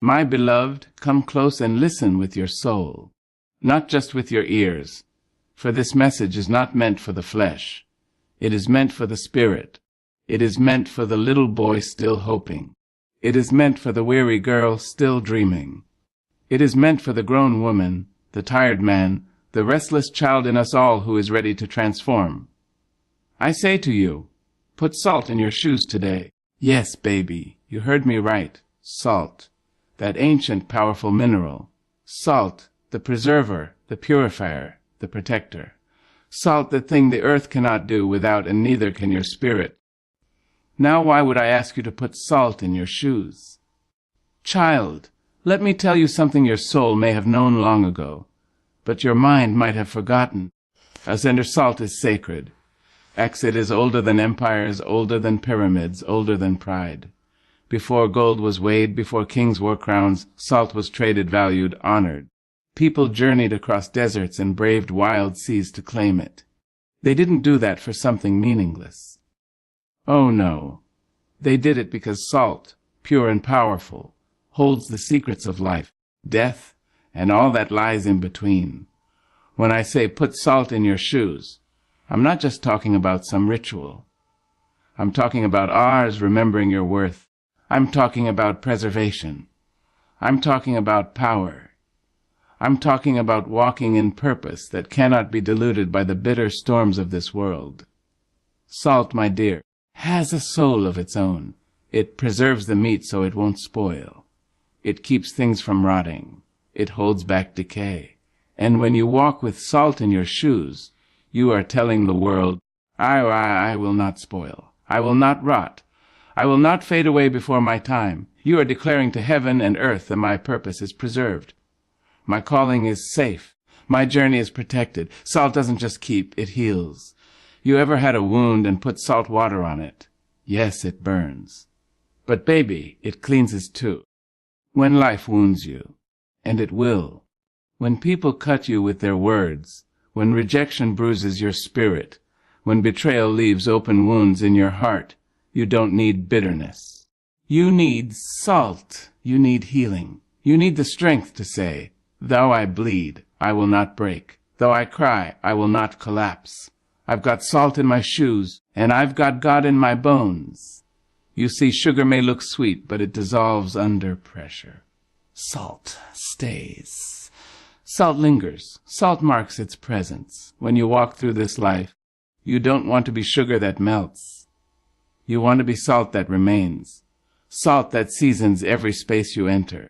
My beloved, come close and listen with your soul, not just with your ears, for this message is not meant for the flesh. It is meant for the spirit. It is meant for the little boy still hoping. It is meant for the weary girl still dreaming. It is meant for the grown woman, the tired man, the restless child in us all who is ready to transform. I say to you, put salt in your shoes today. Yes, baby, you heard me right. Salt, that ancient powerful mineral. Salt, the preserver, the purifier, the protector. Salt, the thing the earth cannot do without, and neither can your spirit. Now why would I ask you to put salt in your shoes? Child, let me tell you something your soul may have known long ago, but your mind might have forgotten. Azender, salt is sacred. It is older than empires, older than pyramids, older than pride. Before gold was weighed, before kings wore crowns, salt was traded, valued, honored. People journeyed across deserts and braved wild seas to claim it. They didn't do that for something meaningless. Oh no, they did it because salt, pure and powerful, holds the secrets of life, death, and all that lies in between. When I say put salt in your shoes, I'm not just talking about some ritual. I'm talking about ours remembering your worth. I'm talking about preservation. I'm talking about power. I'm talking about walking in purpose that cannot be diluted by the bitter storms of this world. Salt, my dear, has a soul of its own. It preserves the meat so it won't spoil. It keeps things from rotting. It holds back decay. And when you walk with salt in your shoes, you are telling the world, I will not spoil. I will not rot. I will not fade away before my time. You are declaring to heaven and earth that my purpose is preserved. My calling is safe. My journey is protected. Salt doesn't just keep, it heals. You ever had a wound and put salt water on it? Yes, it burns. But baby, it cleanses too. When life wounds you, and it will, when people cut you with their words, when rejection bruises your spirit, when betrayal leaves open wounds in your heart, you don't need bitterness. You need salt. You need healing. You need the strength to say, though I bleed, I will not break. Though I cry, I will not collapse. I've got salt in my shoes, and I've got God in my bones. You see, sugar may look sweet, but it dissolves under pressure. Salt stays. Salt lingers. Salt marks its presence. When you walk through this life, you don't want to be sugar that melts. You want to be salt that remains. Salt that seasons every space you enter.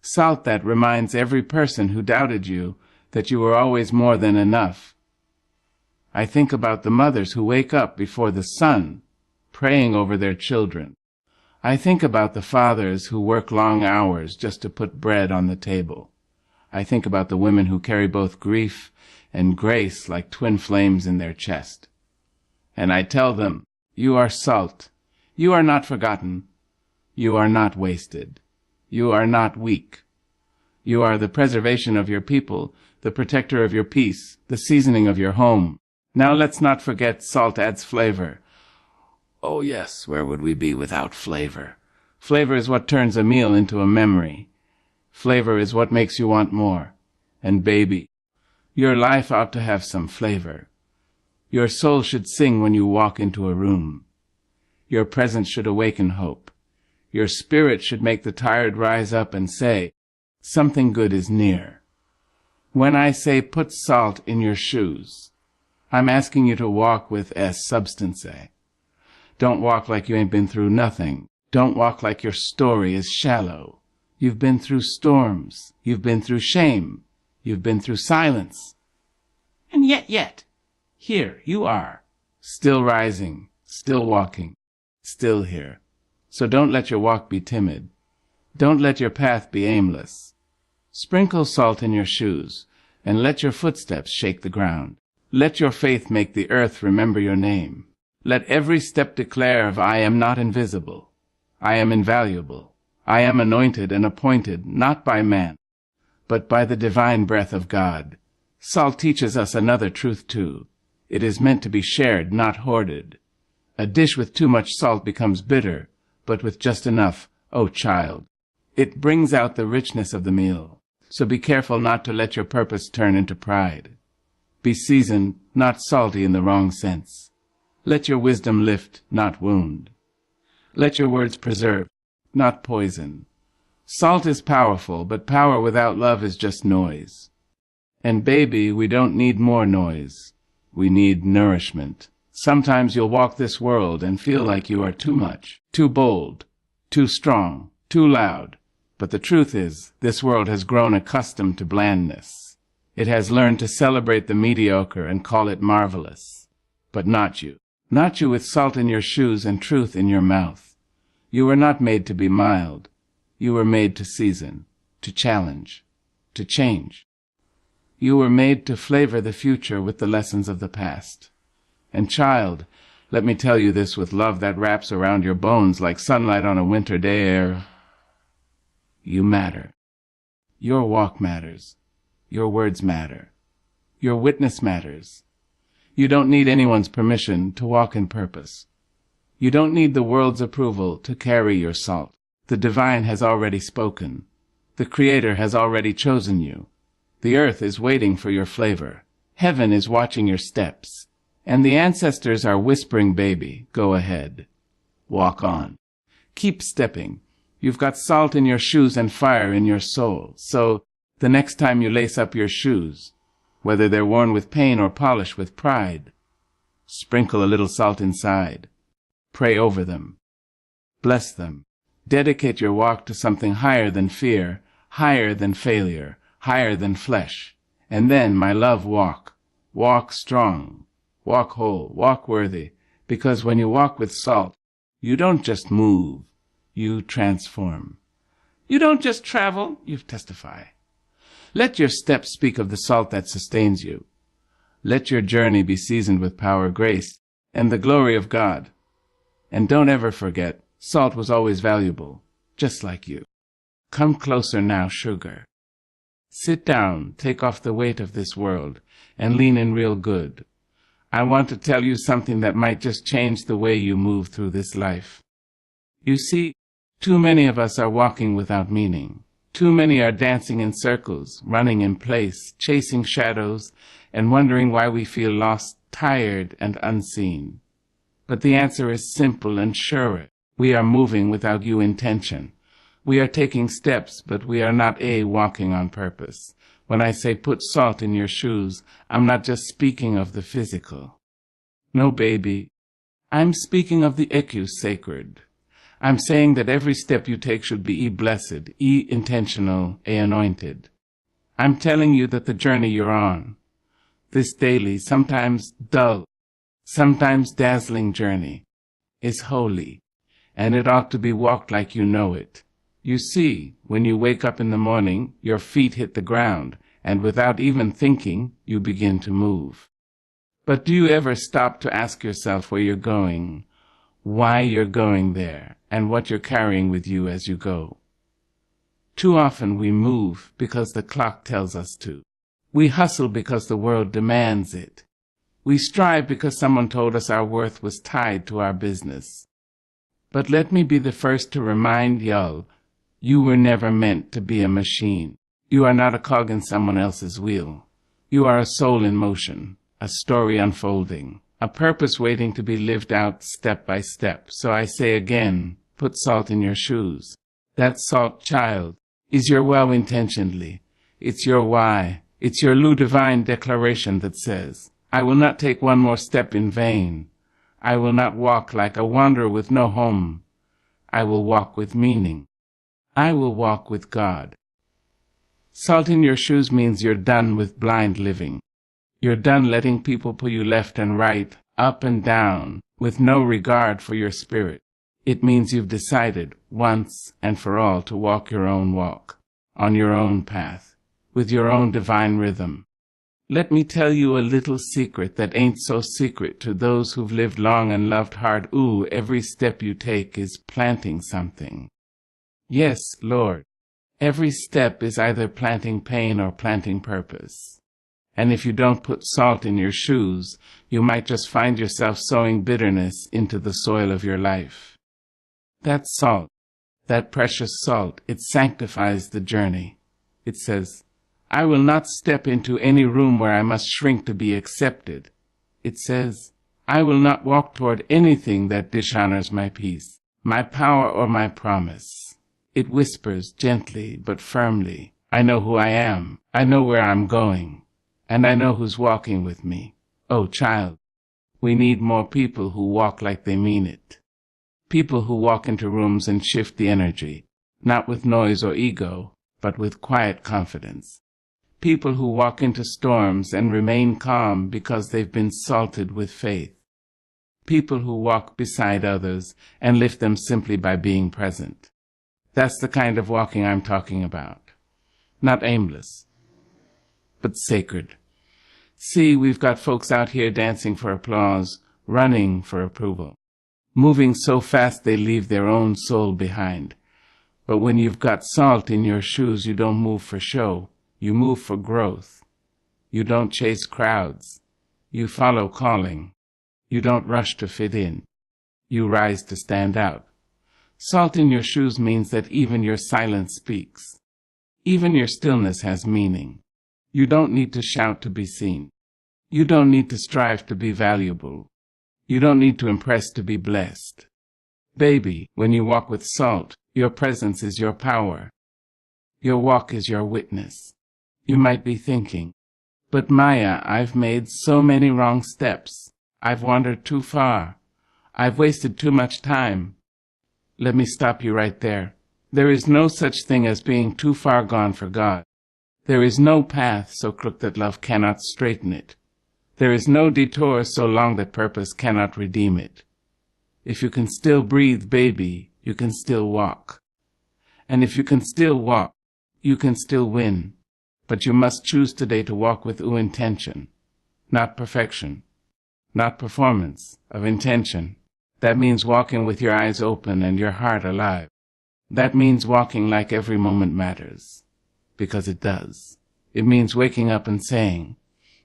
Salt that reminds every person who doubted you that you were always more than enough. I think about the mothers who wake up before the sun, praying over their children. I think about the fathers who work long hours just to put bread on the table. I think about the women who carry both grief and grace like twin flames in their chest. And I tell them, you are salt. You are not forgotten. You are not wasted. You are not weak. You are the preservation of your people, the protector of your peace, the seasoning of your home. Now let's not forget salt adds flavor. Oh yes, where would we be without flavor? Flavor is what turns a meal into a memory. Flavor is what makes you want more. And baby, your life ought to have some flavor. Your soul should sing when you walk into a room. Your presence should awaken hope. Your spirit should make the tired rise up and say, something good is near. When I say put salt in your shoes, I'm asking you to walk with substance. Don't walk like you ain't been through nothing. Don't walk like your story is shallow. You've been through storms. You've been through shame. You've been through silence. And yet, here you are, still rising, still walking, still here. So don't let your walk be timid. Don't let your path be aimless. Sprinkle salt in your shoes, and let your footsteps shake the ground. Let your faith make the earth remember your name. Let every step declare of I am not invisible. I am invaluable. I am anointed and appointed not by man, but by the divine breath of God. Salt teaches us another truth too. It is meant to be shared, not hoarded. A dish with too much salt becomes bitter, but with just enough, oh child, It brings out the richness of the meal. So be careful not to let your purpose turn into pride. Be seasoned, not salty in the wrong sense. Let your wisdom lift, not wound. Let your words preserve, not poison. Salt is powerful, but power without love is just noise. And baby, we don't need more noise. We need nourishment. Sometimes you'll walk this world and feel like you are too much, too bold, too strong, too loud. But the truth is, this world has grown accustomed to blandness. It has learned to celebrate the mediocre and call it marvelous. But not you. Not you with salt in your shoes and truth in your mouth. You were not made to be mild. You were made to season, to challenge, to change. You were made to flavor the future with the lessons of the past. And child, let me tell you this with love that wraps around your bones like sunlight on a winter day. You matter. Your walk matters. Your words matter. Your witness matters. You don't need anyone's permission to walk in purpose. You don't need the world's approval to carry your salt. The divine has already spoken. The Creator has already chosen you. The earth is waiting for your flavor. Heaven is watching your steps. And the ancestors are whispering, baby, go ahead. Walk on. Keep stepping. You've got salt in your shoes and fire in your soul. So the next time you lace up your shoes, whether they're worn with pain or polished with pride, sprinkle a little salt inside. Pray over them. Bless them. Dedicate your walk to something higher than fear, higher than failure, higher than flesh. And then, my love, walk. Walk strong. Walk whole. Walk worthy. Because when you walk with salt, you don't just move. You transform. You don't just travel. You testify. Let your steps speak of the salt that sustains you. Let your journey be seasoned with power, grace, and the glory of God. And don't ever forget, salt was always valuable, just like you. Come closer now, sugar. Sit down, take off the weight of this world, and lean in real good. I want to tell you something that might just change the way you move through this life. You see, too many of us are walking without meaning. Too many are dancing in circles, running in place, chasing shadows, and wondering why we feel lost, tired, and unseen. But the answer is simple and sure. We are moving without due intention. We are taking steps, but we are not walking on purpose. When I say put salt in your shoes, I'm not just speaking of the physical. No, baby. I'm speaking of the sacred. I'm saying that every step you take should be blessed, intentional, anointed. I'm telling you that the journey you're on, this daily, sometimes dull, sometimes dazzling journey, is holy, and it ought to be walked like you know it. You see, when you wake up in the morning, your feet hit the ground, and without even thinking, you begin to move. But do you ever stop to ask yourself where you're going, why you're going there, and what you're carrying with you as you go? Too often we move because the clock tells us to. We hustle because the world demands it. We strive because someone told us our worth was tied to our business. But let me be the first to remind y'all, you were never meant to be a machine. You are not a cog in someone else's wheel. You are a soul in motion, a story unfolding, a purpose waiting to be lived out step by step. So I say again, put salt in your shoes. That salt, child, is your well-intentionedly. It's your why. It's your divine declaration that says, I will not take one more step in vain. I will not walk like a wanderer with no home. I will walk with meaning. I will walk with God. Salt in your shoes means you're done with blind living. You're done letting people pull you left and right, up and down, with no regard for your spirit. It means you've decided, once and for all, to walk your own walk, on your own path, with your own divine rhythm. Let me tell you a little secret that ain't so secret to those who've lived long and loved hard. Every step you take is planting something. Yes, Lord, every step is either planting pain or planting purpose. And if you don't put salt in your shoes, you might just find yourself sowing bitterness into the soil of your life. That salt, that precious salt, it sanctifies the journey. It says, I will not step into any room where I must shrink to be accepted. It says, I will not walk toward anything that dishonors my peace, my power, or my promise. It whispers gently but firmly, I know who I am, I know where I'm going, and I know who's walking with me. Oh, child, we need more people who walk like they mean it. People who walk into rooms and shift the energy, not with noise or ego, but with quiet confidence. People who walk into storms and remain calm because they've been salted with faith. People who walk beside others and lift them simply by being present. That's the kind of walking I'm talking about. Not aimless, but sacred. See, we've got folks out here dancing for applause, running for approval, moving so fast they leave their own soul behind. But when you've got salt in your shoes, you don't move for show. You move for growth. You don't chase crowds. You follow calling. You don't rush to fit in. You rise to stand out. Salt in your shoes means that even your silence speaks. Even your stillness has meaning. You don't need to shout to be seen. You don't need to strive to be valuable. You don't need to impress to be blessed. Baby, when you walk with salt, your presence is your power. Your walk is your witness. You might be thinking, but Maya, I've made so many wrong steps. I've wandered too far. I've wasted too much time. Let me stop you right there. There is no such thing as being too far gone for God. There is no path so crooked that love cannot straighten it. There is no detour so long that purpose cannot redeem it. If you can still breathe, baby, you can still walk. And if you can still walk, you can still win. But you must choose today to walk with intention, not perfection, not performance, of intention. That means walking with your eyes open and your heart alive. That means walking like every moment matters, because it does. It means waking up and saying,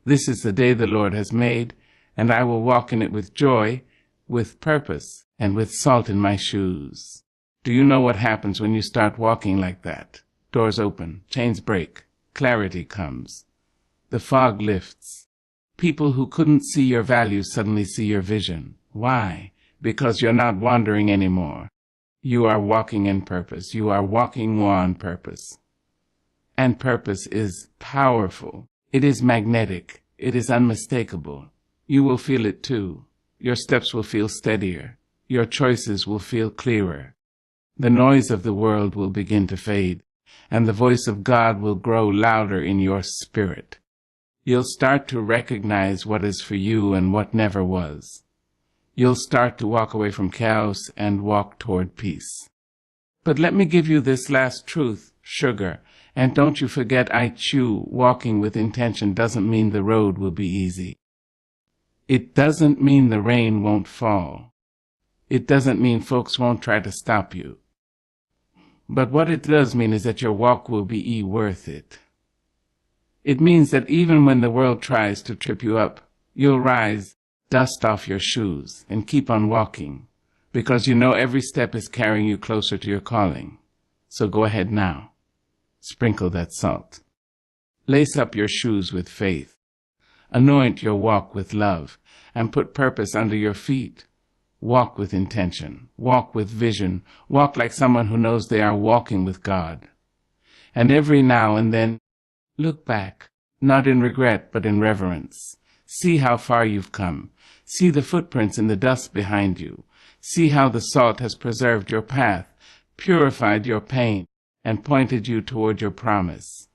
this is the day the Lord has made, and I will walk in it with joy, with purpose, and with salt in my shoes. Do you know what happens when you start walking like that? Doors open, chains break, clarity comes. The fog lifts. People who couldn't see your values suddenly see your vision. Why? Because you're not wandering anymore. You are walking in purpose. You are walking on purpose. And purpose is powerful. It is magnetic. It is unmistakable. You will feel it too. Your steps will feel steadier. Your choices will feel clearer. The noise of the world will begin to fade, and the voice of God will grow louder in your spirit. You'll start to recognize what is for you and what never was. You'll start to walk away from chaos and walk toward peace. But let me give you this last truth, sugar, and don't you forget I chew. Walking with intention doesn't mean the road will be easy. It doesn't mean the rain won't fall. It doesn't mean folks won't try to stop you. But what it does mean is that your walk will be worth it. It means that even when the world tries to trip you up, you'll rise, dust off your shoes, and keep on walking, because you know every step is carrying you closer to your calling. So go ahead now. Sprinkle that salt. Lace up your shoes with faith. Anoint your walk with love, and put purpose under your feet. Walk with intention. Walk with vision. Walk like someone who knows they are walking with God. And every now and then, look back, not in regret but in reverence. See how far you've come. See the footprints in the dust behind you. See how the salt has preserved your path, purified your pain, and pointed you toward your promise.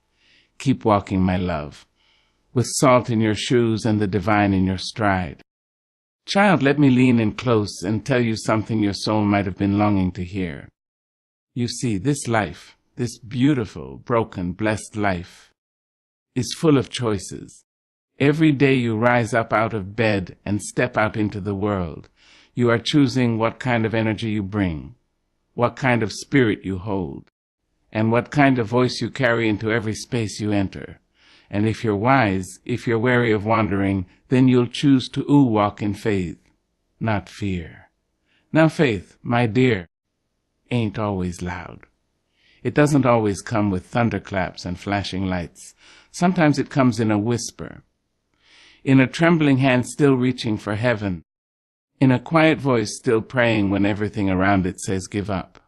Keep walking, my love, with salt in your shoes and the divine in your stride. Child, let me lean in close and tell you something your soul might have been longing to hear. You see, this life, this beautiful, broken, blessed life, is full of choices. Every day you rise up out of bed and step out into the world, you are choosing what kind of energy you bring, what kind of spirit you hold, and what kind of voice you carry into every space you enter. And if you're wise, if you're wary of wandering, then you'll choose to walk in faith, not fear. Now faith, my dear, ain't always loud. It doesn't always come with thunderclaps and flashing lights. Sometimes it comes in a whisper, in a trembling hand still reaching for heaven, in a quiet voice still praying when everything around it says give up.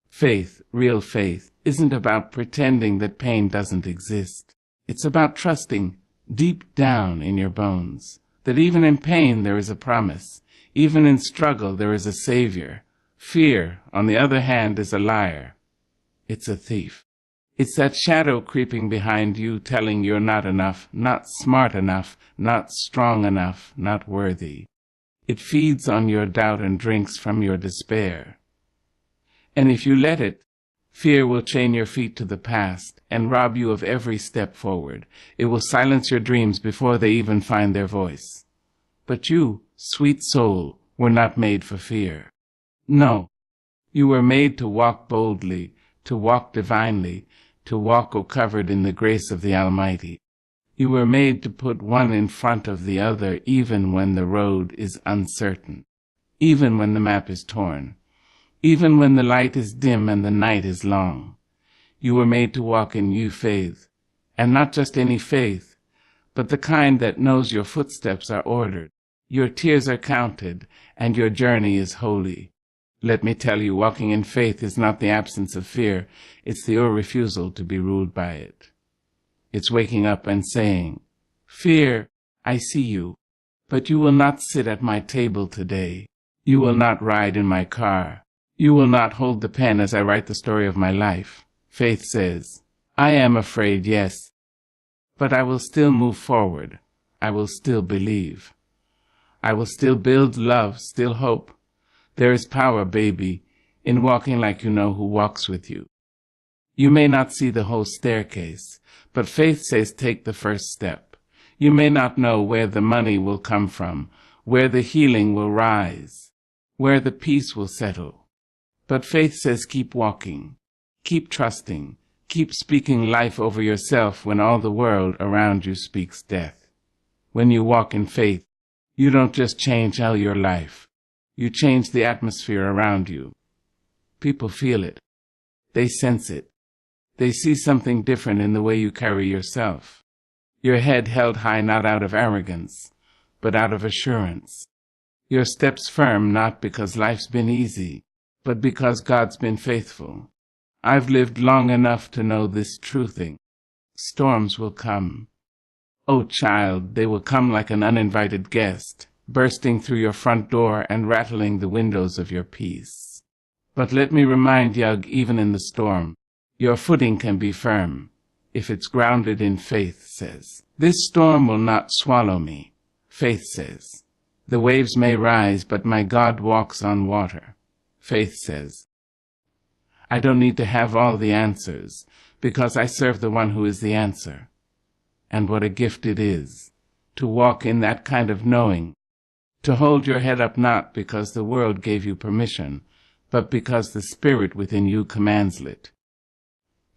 Faith, real faith, isn't about pretending that pain doesn't exist. It's about trusting deep down in your bones that even in pain there is a promise. Even in struggle there is a savior. Fear, on the other hand, is a liar. It's a thief. It's that shadow creeping behind you telling you're not enough, not smart enough, not strong enough, not worthy. It feeds on your doubt and drinks from your despair. And if you let it, fear will chain your feet to the past and rob you of every step forward. It will silence your dreams before they even find their voice. But you, sweet soul, were not made for fear. No, you were made to walk boldly, to walk divinely, to walk covered in the grace of the Almighty. You were made to put one in front of the other even when the road is uncertain, even when the map is torn, even when the light is dim and the night is long. You were made to walk in new faith, and not just any faith, but the kind that knows your footsteps are ordered, your tears are counted, and your journey is holy. Let me tell you, walking in faith is not the absence of fear, it's your refusal to be ruled by it. It's waking up and saying, Fear, I see you, but you will not sit at my table today. You will not ride in my car. You will not hold the pen as I write the story of my life. Faith says, I am afraid, yes, but I will still move forward. I will still believe. I will still build love, still hope. There is power, baby, in walking like you know who walks with you. You may not see the whole staircase, but faith says take the first step. You may not know where the money will come from, where the healing will rise, where the peace will settle. But faith says keep walking, keep trusting, keep speaking life over yourself when all the world around you speaks death. When you walk in faith, you don't just change your life. You change the atmosphere around you. People feel it. They sense it. They see something different in the way you carry yourself. Your head held high not out of arrogance, but out of assurance. Your steps firm not because life's been easy, but because God's been faithful. I've lived long enough to know this true thing. Storms will come. Oh, child, they will come like an uninvited guest, bursting through your front door and rattling the windows of your peace. But let me remind you, even in the storm, your footing can be firm, if it's grounded in faith says. This storm will not swallow me, faith says. The waves may rise, but my God walks on water, faith says. I don't need to have all the answers, because I serve the one who is the answer. And what a gift it is, to walk in that kind of knowing, to hold your head up not because the world gave you permission, but because the Spirit within you commands it.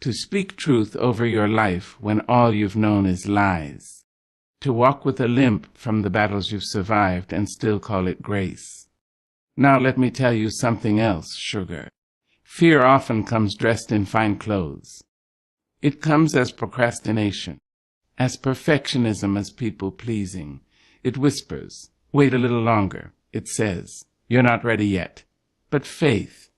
To speak truth over your life when all you've known is lies. To walk with a limp from the battles you've survived and still call it grace. Now let me tell you something else, sugar. Fear often comes dressed in fine clothes. It comes as procrastination, as perfectionism, as people-pleasing. It whispers, wait a little longer. It says, you're not ready yet. But faith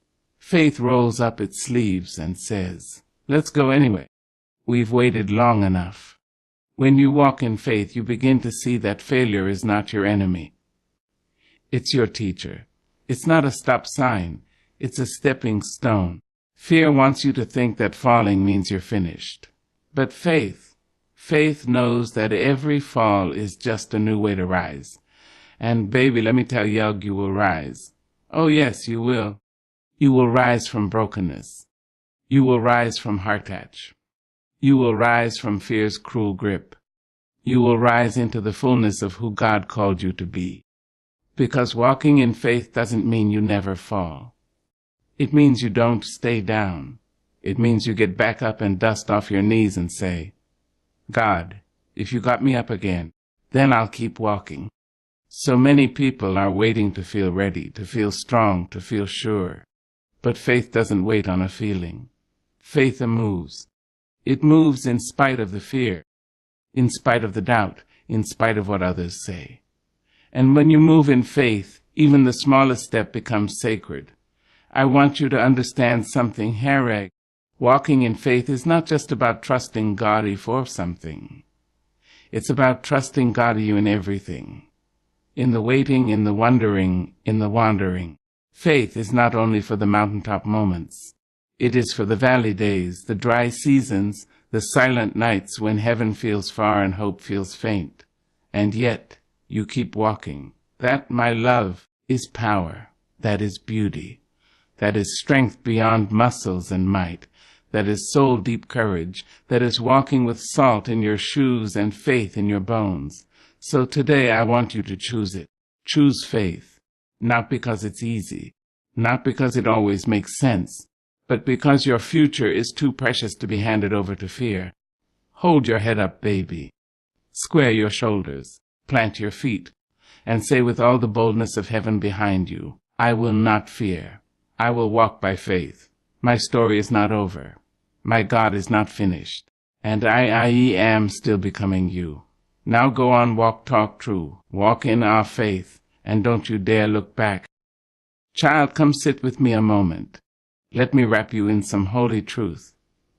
rolls up its sleeves and says, let's go anyway. We've waited long enough. When you walk in faith, you begin to see that failure is not your enemy. It's your teacher. It's not a stop sign. It's a stepping stone. Fear wants you to think that falling means you're finished. But faith knows that every fall is just a new way to rise. And baby, let me tell you, you will rise. Oh yes, you will. You will rise from brokenness. You will rise from heartache. You will rise from fear's cruel grip. You will rise into the fullness of who God called you to be. Because walking in faith doesn't mean you never fall. It means you don't stay down. It means you get back up and dust off your knees and say, God, if you got me up again, then I'll keep walking. So many people are waiting to feel ready, to feel strong, to feel sure. But faith doesn't wait on a feeling. Faith moves. It moves in spite of the fear, in spite of the doubt, in spite of what others say. And when you move in faith, even the smallest step becomes sacred. I want you to understand something, Harag. Walking in faith is not just about trusting God for something. It's about trusting God in everything. In the waiting, in the wondering, in the wandering. Faith is not only for the mountaintop moments. It is for the valley days, the dry seasons, the silent nights when heaven feels far and hope feels faint. And yet, you keep walking. That, my love, is power. That is beauty. That is strength beyond muscles and might. That is soul-deep courage. That is walking with salt in your shoes and faith in your bones. So today I want you to choose it. Choose faith. Not because it's easy. Not because it always makes sense. But because your future is too precious to be handed over to fear. Hold your head up, baby. Square your shoulders. Plant your feet. And say with all the boldness of heaven behind you, I will not fear. I will walk by faith. My story is not over. My God is not finished. And I am still becoming you. Now go on, walk, talk true. Walk in our faith, and don't you dare look back. Child, come sit with me a moment. Let me wrap you in some holy truth.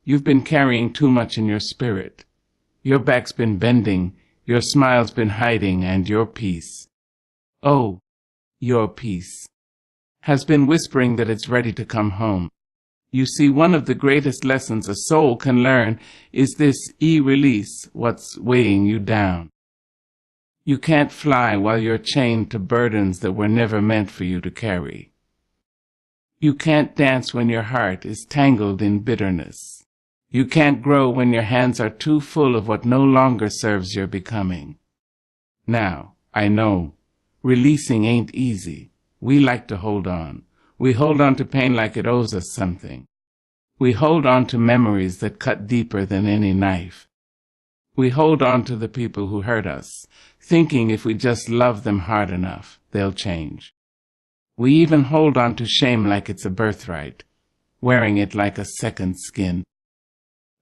You've been carrying too much in your spirit. Your back's been bending, your smile's been hiding, and your peace, oh, your peace, has been whispering that it's ready to come home. You see, one of the greatest lessons a soul can learn is this: release what's weighing you down. You can't fly while you're chained to burdens that were never meant for you to carry. You can't dance when your heart is tangled in bitterness. You can't grow when your hands are too full of what no longer serves your becoming. Now, I know, releasing ain't easy. We like to hold on. We hold on to pain like it owes us something. We hold on to memories that cut deeper than any knife. We hold on to the people who hurt us, thinking if we just love them hard enough, they'll change. We even hold on to shame like it's a birthright, wearing it like a second skin.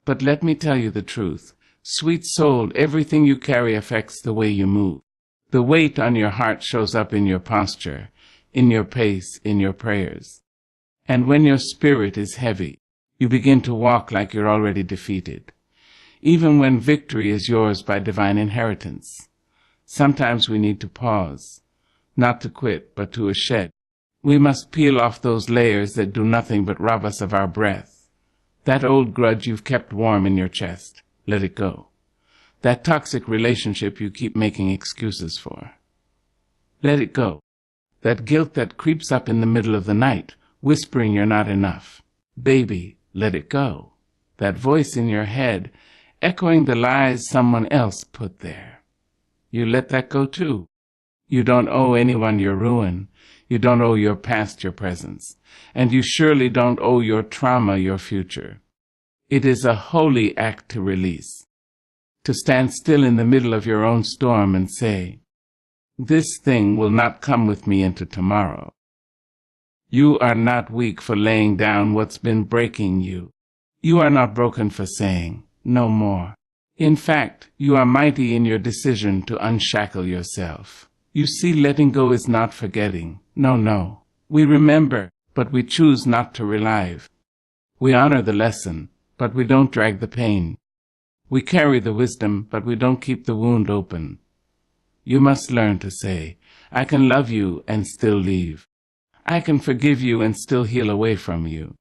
But let me tell you the truth. Sweet soul, everything you carry affects the way you move. The weight on your heart shows up in your posture, in your pace, in your prayers. And when your spirit is heavy, you begin to walk like you're already defeated, even when victory is yours by divine inheritance. Sometimes we need to pause, not to quit, but to shed. We must peel off those layers that do nothing but rob us of our breath. That old grudge you've kept warm in your chest, let it go. That toxic relationship you keep making excuses for, let it go. That guilt that creeps up in the middle of the night, whispering you're not enough, baby, let it go. That voice in your head, echoing the lies someone else put there, you let that go too. You don't owe anyone your ruin. You don't owe your past your presence. And you surely don't owe your trauma your future. It is a holy act to release. To stand still in the middle of your own storm and say, this thing will not come with me into tomorrow. You are not weak for laying down what's been breaking you. You are not broken for saying, no more. In fact, you are mighty in your decision to unshackle yourself. You see, letting go is not forgetting. No. We remember, but we choose not to relive. We honor the lesson, but we don't drag the pain. We carry the wisdom, but we don't keep the wound open. You must learn to say, I can love you and still leave. I can forgive you and still heal away from you.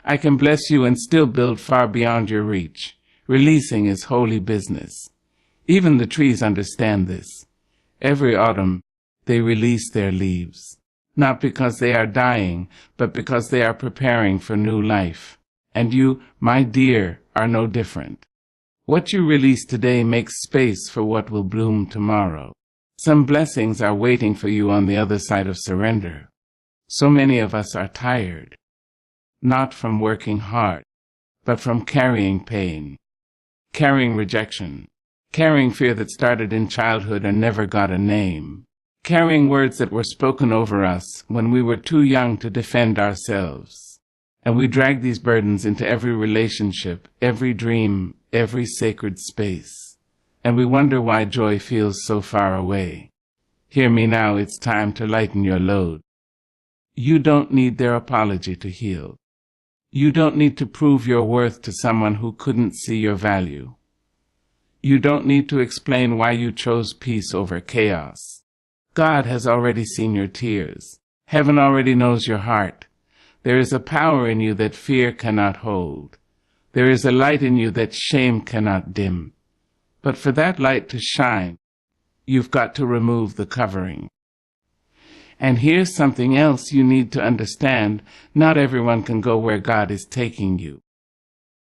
I can bless you and still build far beyond your reach. Releasing is holy business. Even the trees understand this. Every autumn, they release their leaves. Not because they are dying, but because they are preparing for new life. And you, my dear, are no different. What you release today makes space for what will bloom tomorrow. Some blessings are waiting for you on the other side of surrender. So many of us are tired, not from working hard, but from carrying pain, carrying rejection, carrying fear that started in childhood and never got a name, carrying words that were spoken over us when we were too young to defend ourselves. And we drag these burdens into every relationship, every dream, every sacred space. And we wonder why joy feels so far away. Hear me now, it's time to lighten your load. You don't need their apology to heal. You don't need to prove your worth to someone who couldn't see your value. You don't need to explain why you chose peace over chaos. God has already seen your tears. Heaven already knows your heart. There is a power in you that fear cannot hold. There is a light in you that shame cannot dim. But for that light to shine, you've got to remove the covering. And here's something else you need to understand. Not everyone can go where God is taking you.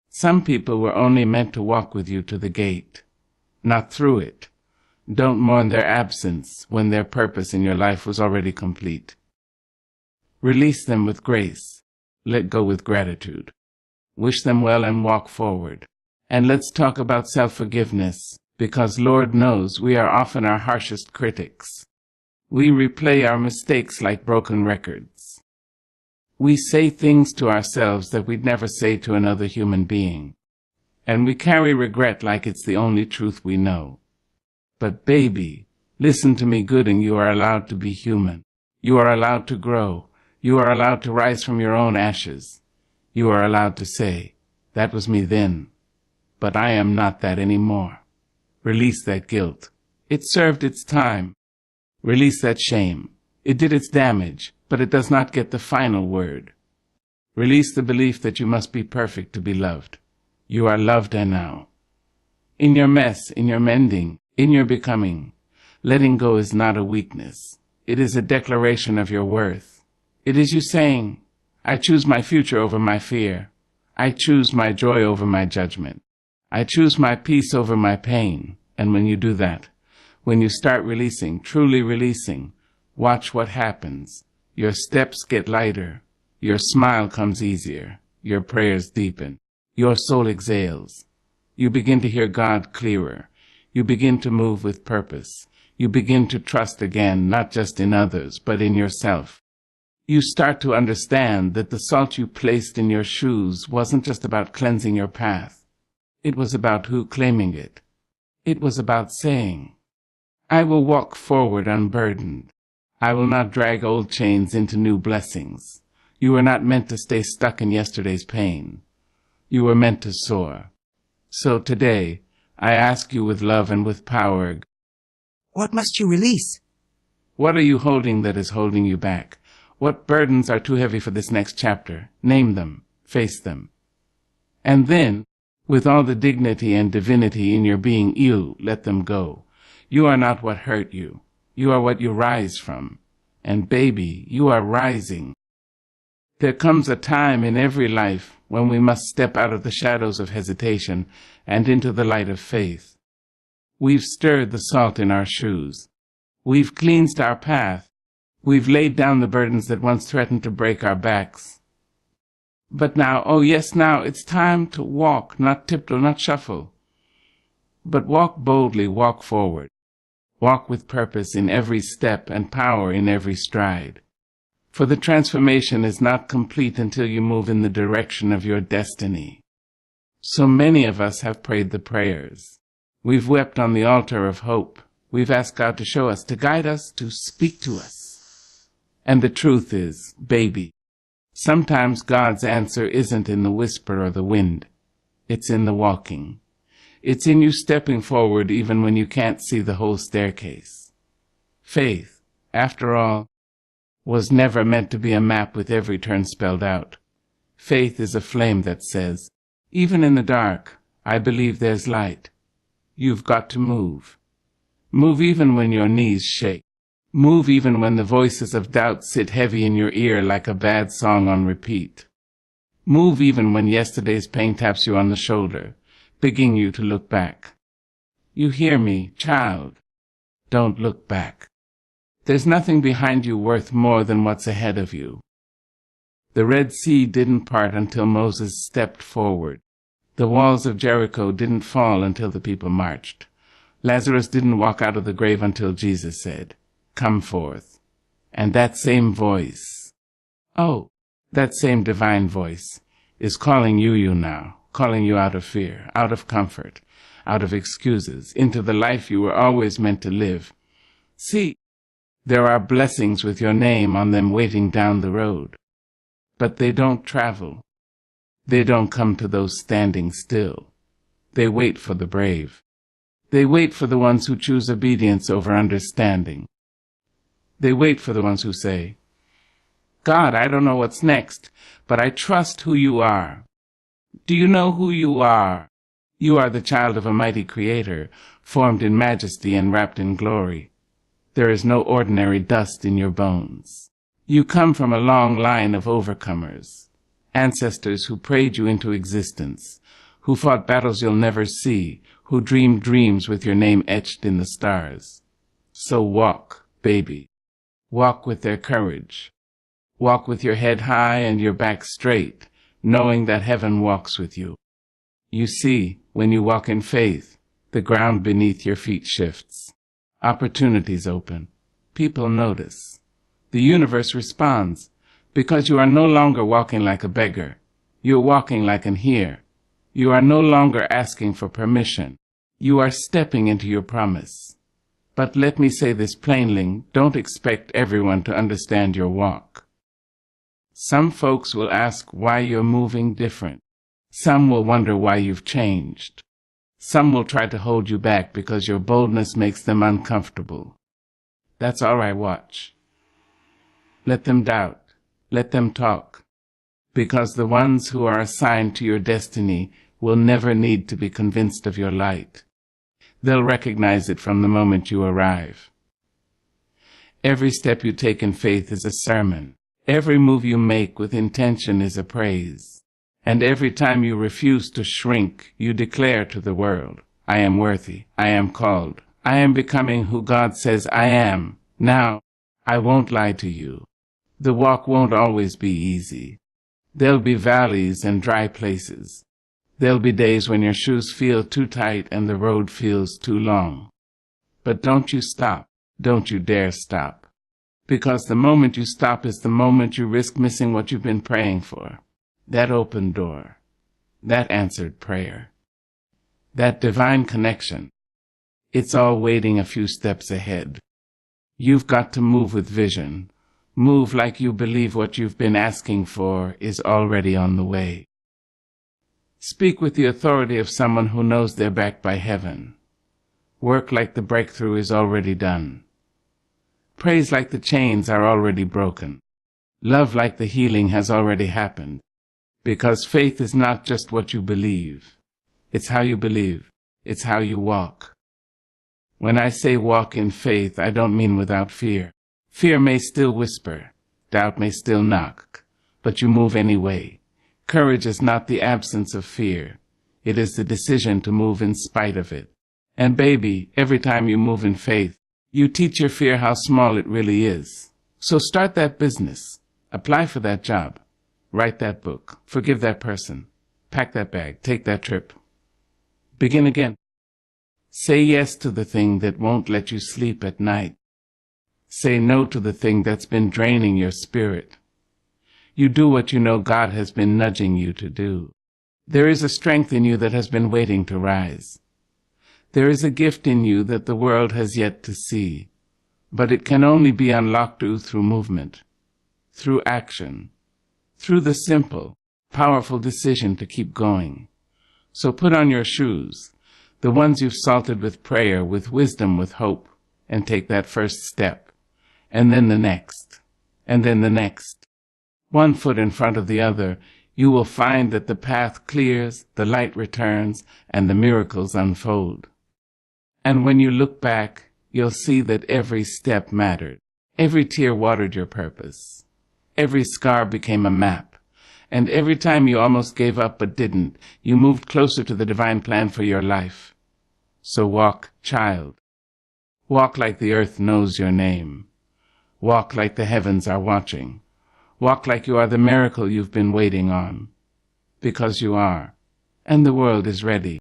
Some people were only meant to walk with you to the gate, not through it. Don't mourn their absence when their purpose in your life was already complete. Release them with grace. Let go with gratitude. Wish them well and walk forward. And let's talk about self-forgiveness, because Lord knows we are often our harshest critics. We replay our mistakes like broken records. We say things to ourselves that we'd never say to another human being. And we carry regret like it's the only truth we know. But baby, listen to me good, and you are allowed to be human. You are allowed to grow. You are allowed to rise from your own ashes. You are allowed to say, that was me then, but I am not that anymore. Release that guilt. It served its time. Release that shame. It did its damage, but it does not get the final word. Release the belief that you must be perfect to be loved. You are loved now. In your mess, in your mending, in your becoming, letting go is not a weakness. It is a declaration of your worth. It is you saying, I choose my future over my fear. I choose my joy over my judgment. I choose my peace over my pain. And when you do that, when you start releasing, truly releasing, watch what happens. Your steps get lighter. Your smile comes easier. Your prayers deepen. Your soul exhales. You begin to hear God clearer. You begin to move with purpose. You begin to trust again, not just in others, but in yourself. You start to understand that the salt you placed in your shoes wasn't just about cleansing your path. It was about who claiming it. It was about saying, I will walk forward unburdened. I will not drag old chains into new blessings. You were not meant to stay stuck in yesterday's pain. You were meant to soar. So today, I ask you with love and with power, what must you release? What are you holding that is holding you back? What burdens are too heavy for this next chapter? Name them, face them. And then, with all the dignity and divinity in your being, you let them go. You are not what hurt you. You are what you rise from. And baby, you are rising. There comes a time in every life when we must step out of the shadows of hesitation and into the light of faith. We've stirred the salt in our shoes. We've cleansed our path. We've laid down the burdens that once threatened to break our backs. But now, oh yes, now it's time to walk, not tiptoe, not shuffle. But walk boldly, walk forward. Walk with purpose in every step and power in every stride. For the transformation is not complete until you move in the direction of your destiny. So many of us have prayed the prayers. We've wept on the altar of hope. We've asked God to show us, to guide us, to speak to us. And the truth is, baby, sometimes God's answer isn't in the whisper or the wind. It's in the walking. It's in you stepping forward even when you can't see the whole staircase. Faith, after all, was never meant to be a map with every turn spelled out. Faith is a flame that says, even in the dark, I believe there's light. You've got to move. Move even when your knees shake. Move even when the voices of doubt sit heavy in your ear like a bad song on repeat. Move even when yesterday's pain taps you on the shoulder, begging you to look back. You hear me, child? Don't look back. There's nothing behind you worth more than what's ahead of you. The Red Sea didn't part until Moses stepped forward. The walls of Jericho didn't fall until the people marched. Lazarus didn't walk out of the grave until Jesus said, come forth. And that same voice, oh, That same divine voice is calling you now, calling you out of fear, out of comfort, out of excuses, into the life you were always meant to live. See, there are blessings with your name on them waiting down the road. But they don't travel. They don't come to those standing still. They wait for the brave. They wait for the ones who choose obedience over understanding. They wait for the ones who say, God, I don't know what's next, but I trust who you are. Do you know who you are? You are the child of a mighty Creator, formed in majesty and wrapped in glory. There is no ordinary dust in your bones. You come from a long line of overcomers, ancestors who prayed you into existence, who fought battles you'll never see, who dreamed dreams with your name etched in the stars. So walk, baby. Walk with their courage. Walk with your head high and your back straight, knowing that heaven walks with you. You see, when you walk in faith, the ground beneath your feet shifts. Opportunities open. People notice. The universe responds, because you are no longer walking like a beggar. You are walking like an heir. You are no longer asking for permission. You are stepping into your promise. But let me say this plainly, don't expect everyone to understand your walk. Some folks will ask why you're moving different. Some will wonder why you've changed. Some will try to hold you back because your boldness makes them uncomfortable. That's all right, watch. Let them doubt. Let them talk. Because the ones who are assigned to your destiny will never need to be convinced of your light. They'll recognize it from the moment you arrive. Every step you take in faith is a sermon. Every move you make with intention is a praise. And every time you refuse to shrink, you declare to the world, I am worthy, I am called, I am becoming who God says I am. Now, I won't lie to you. The walk won't always be easy. There'll be valleys and dry places. There'll be days when your shoes feel too tight and the road feels too long. But don't you stop. Don't you dare stop. Because the moment you stop is the moment you risk missing what you've been praying for. That open door. That answered prayer. That divine connection. It's all waiting a few steps ahead. You've got to move with vision. Move like you believe what you've been asking for is already on the way. Speak with the authority of someone who knows they're backed by heaven. Work like the breakthrough is already done. Praise like the chains are already broken. Love like the healing has already happened. Because faith is not just what you believe. It's how you believe. It's how you walk. When I say walk in faith, I don't mean without fear. Fear may still whisper. Doubt may still knock. But you move anyway. Courage is not the absence of fear. It is the decision to move in spite of it. And baby, every time you move in faith, you teach your fear how small it really is. So start that business. Apply for that job. Write that book. Forgive that person. Pack that bag. Take that trip. Begin again. Say yes to the thing that won't let you sleep at night. Say no to the thing that's been draining your spirit. You do what you know God has been nudging you to do. There is a strength in you that has been waiting to rise. There is a gift in you that the world has yet to see, but it can only be unlocked through movement, through action, through the simple, powerful decision to keep going. So put on your shoes, the ones you've salted with prayer, with wisdom, with hope, and take that first step, and then the next, and then the next. One foot in front of the other, you will find that the path clears, the light returns, and the miracles unfold. And when you look back, you'll see that every step mattered. Every tear watered your purpose. Every scar became a map. And every time you almost gave up but didn't, you moved closer to the divine plan for your life. So walk, child. Walk like the earth knows your name. Walk like the heavens are watching. Walk like you are the miracle you've been waiting on. Because you are. And the world is ready.